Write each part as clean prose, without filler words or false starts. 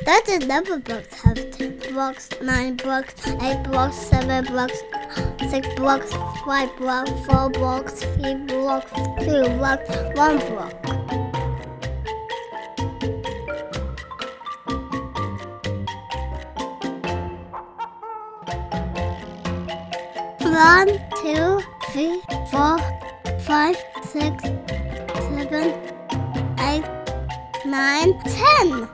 That is Numberblocks have 10 blocks, 9 blocks, 8 blocks, 7 blocks, 6 blocks, 5 blocks, 4 blocks, 3 blocks, 2 blocks, 1 block. One, 2, 3, 4, 5, 6, 7, 8, 9, 10.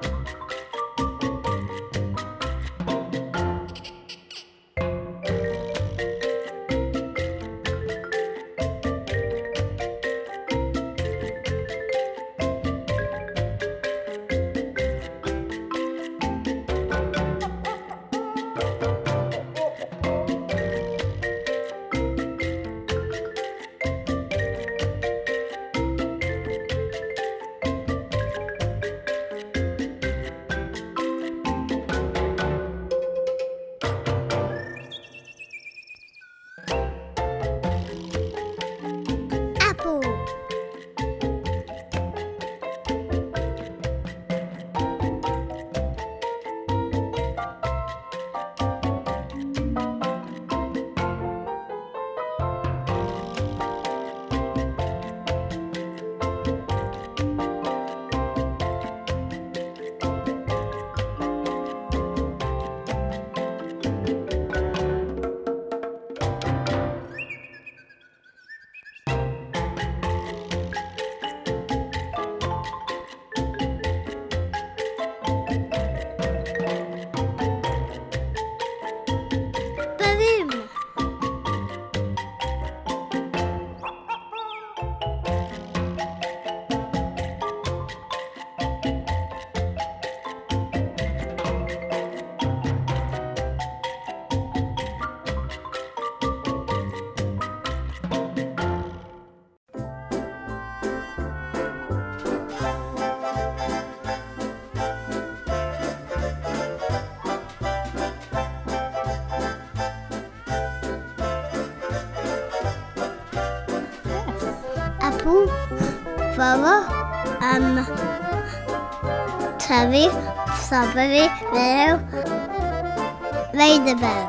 Apple, flower, cherry, strawberry, melon, ladybird.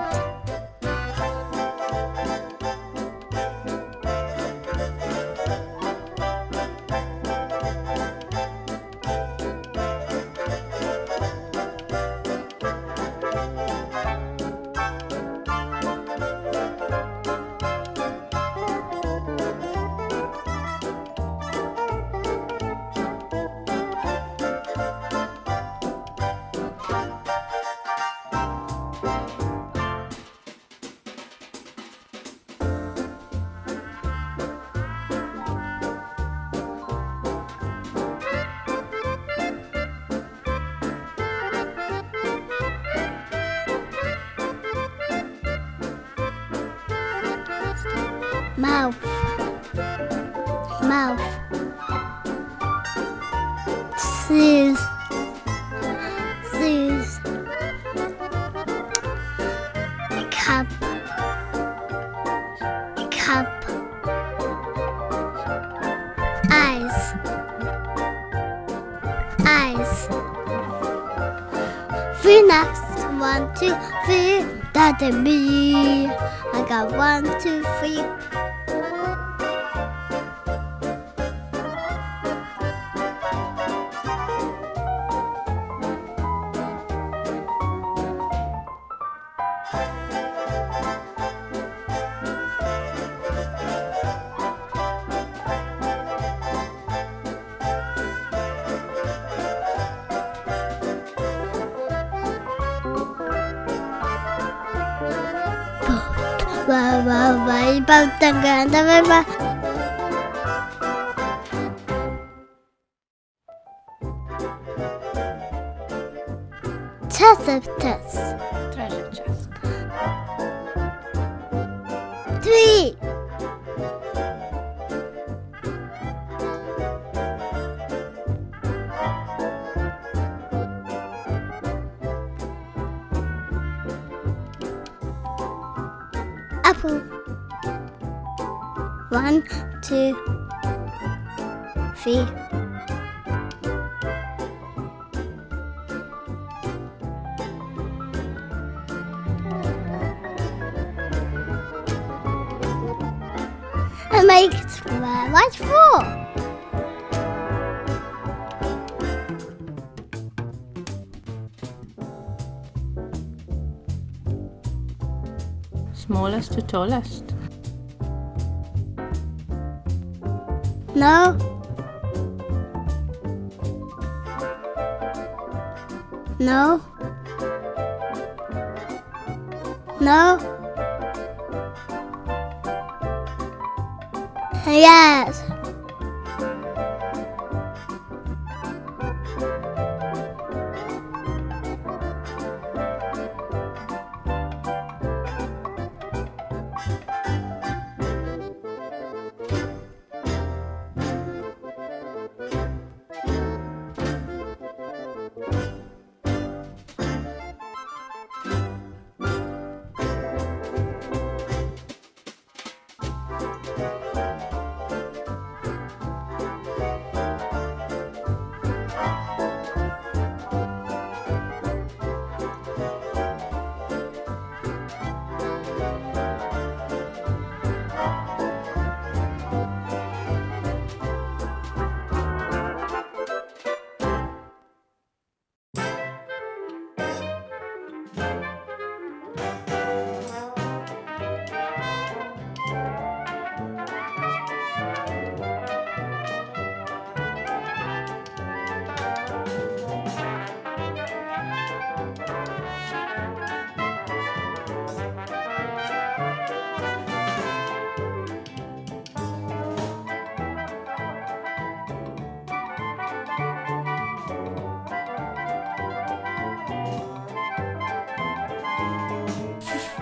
Mouth, shoes, cup, eyes, 3 next, 1, 2, 3, that's me. I got 1, 2, 3. Test. Treasure chest. 3. Apple. 1, 2, 3. to make it square. What for? Smallest to tallest. No. No. No. Yes.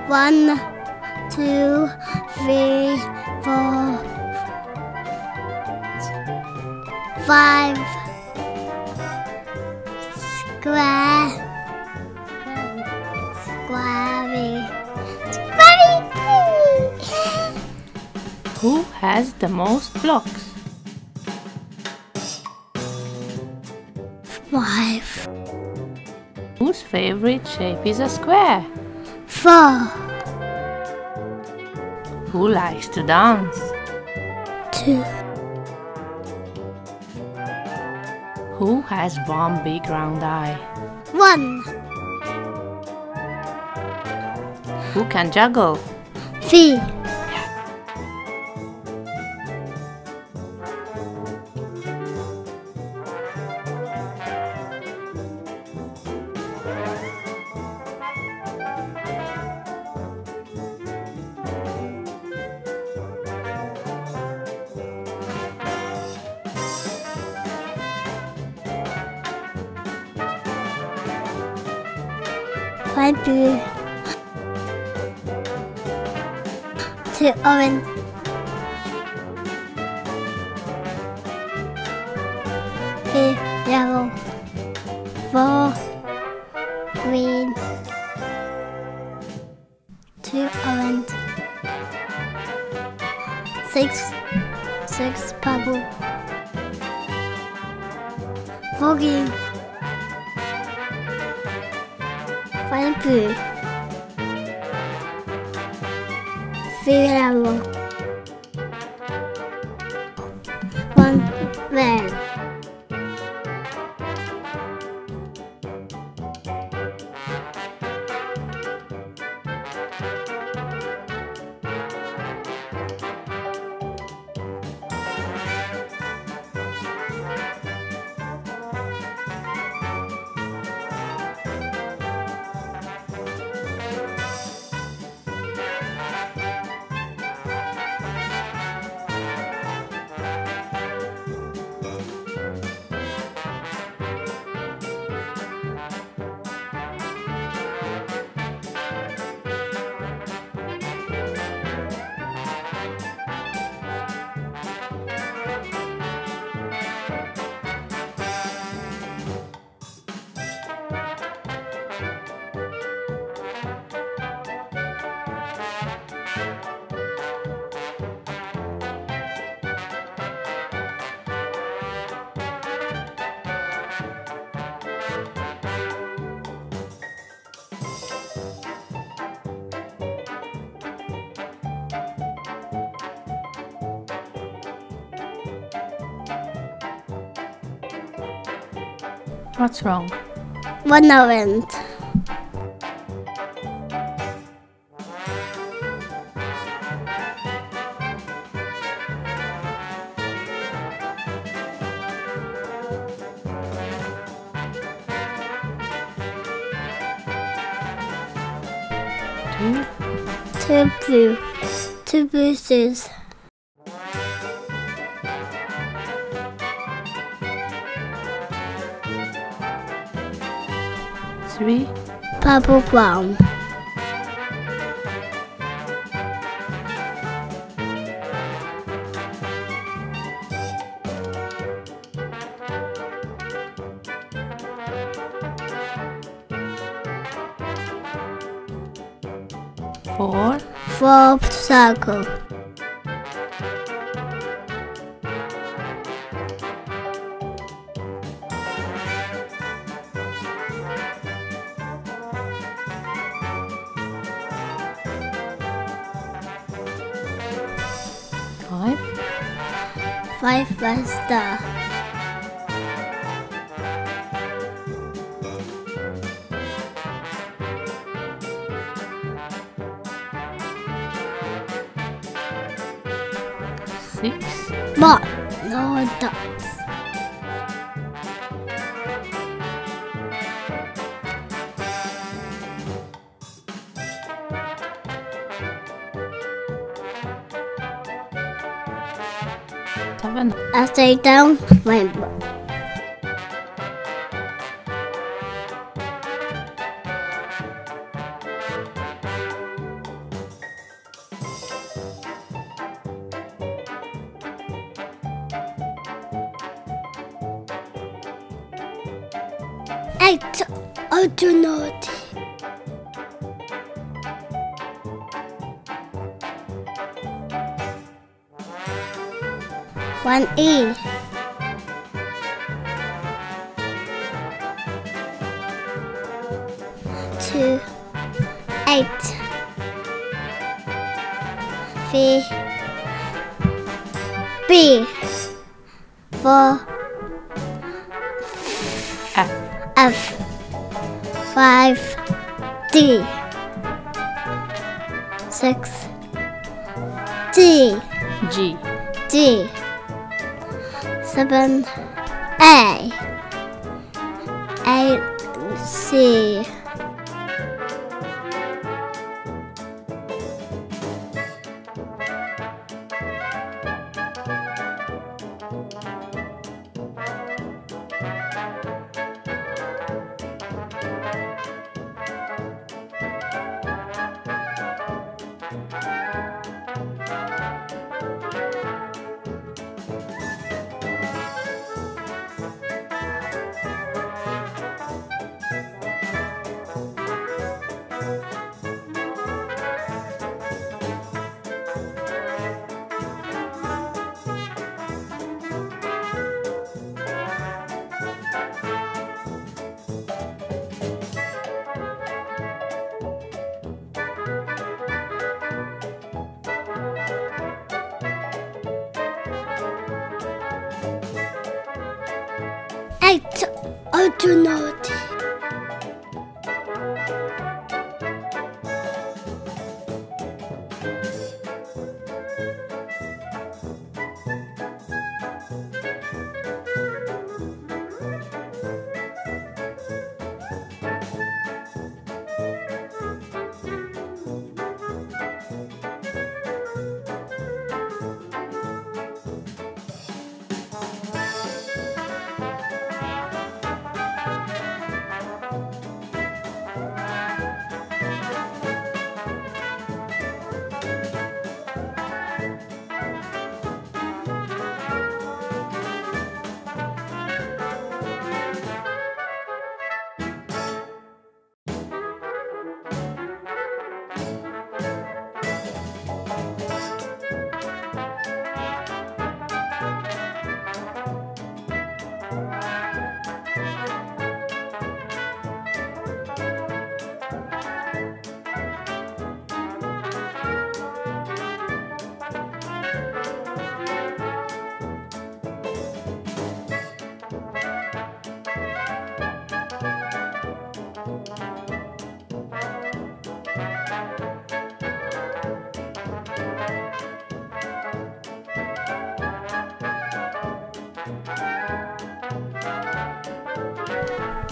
One, two, three, four, five. Square. Squarey. Squarey. Who has the most blocks? 5. Whose favorite shape is a square? 4. Who likes to dance? 2. Who has one big round eye? 1. Who can juggle? 3. Five blue. 2 orange. 3 yellow. 4 green. 2 orange. 6 purple. 4 green. 5 blue. 3 yellow. 1 red. What's wrong? One orange. Two. Two blue. Two blue shoes. Three. Purple brown. Four. Four circle. Five. Five by star. Six. But no dots. Seven. Upside down rainbow. Eight. I do not. One E. Two. Eight. Three. B. Four. F. F. Five. D. Six. D. G. D. Seven. A. A. C. Eight. I do not.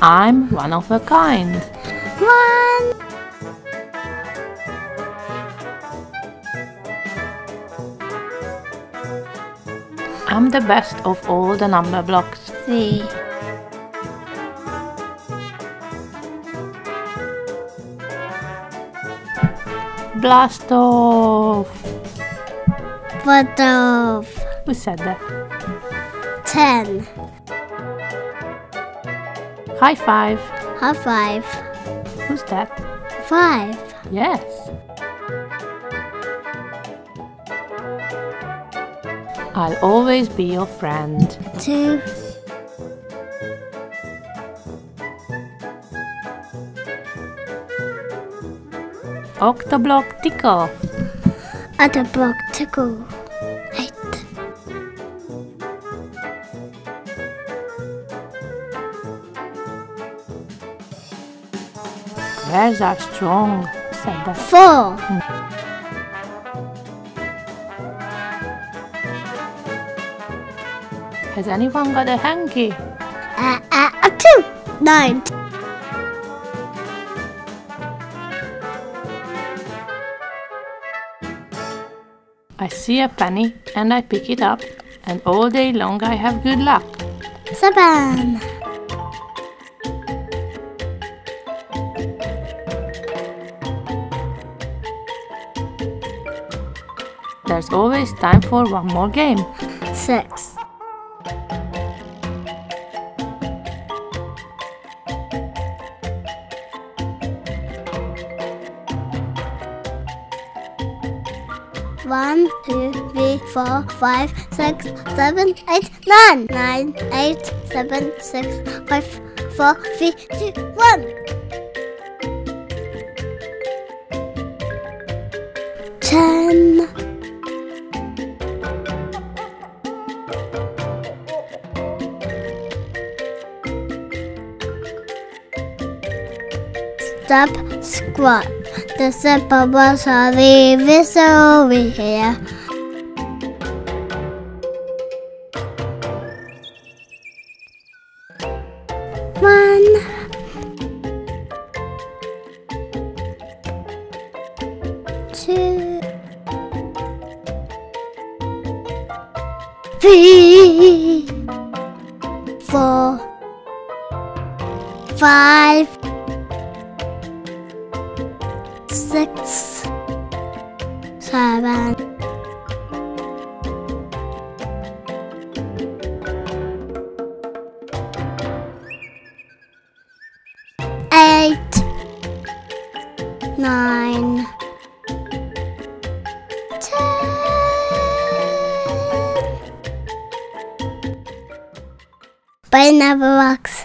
I'm one of a kind. 1. I'm the best of all the number blocks. 3. Blast off! What of? Who said that? 10. High five! High 5. Who's that? 5. Yes. I'll always be your friend. 2. Octoblock tickle. Other block tickle. 8. Squares are strong, said that. 4. Has anyone got a hanky? 2. 9. I see a penny and I pick it up, and all day long I have good luck. 7. There's always time for one more game. 6. 1, 2, 3, 4, 5, 6, 7, 8, 9. 9, 8, 7, 6, 5, 4, 3, 2, 1. 10. Stop, squat. The simple bus are leaving over here. 1. 2. 3. 4. 5. 6. 7. 8. 9. 10. Bye, Numberblocks.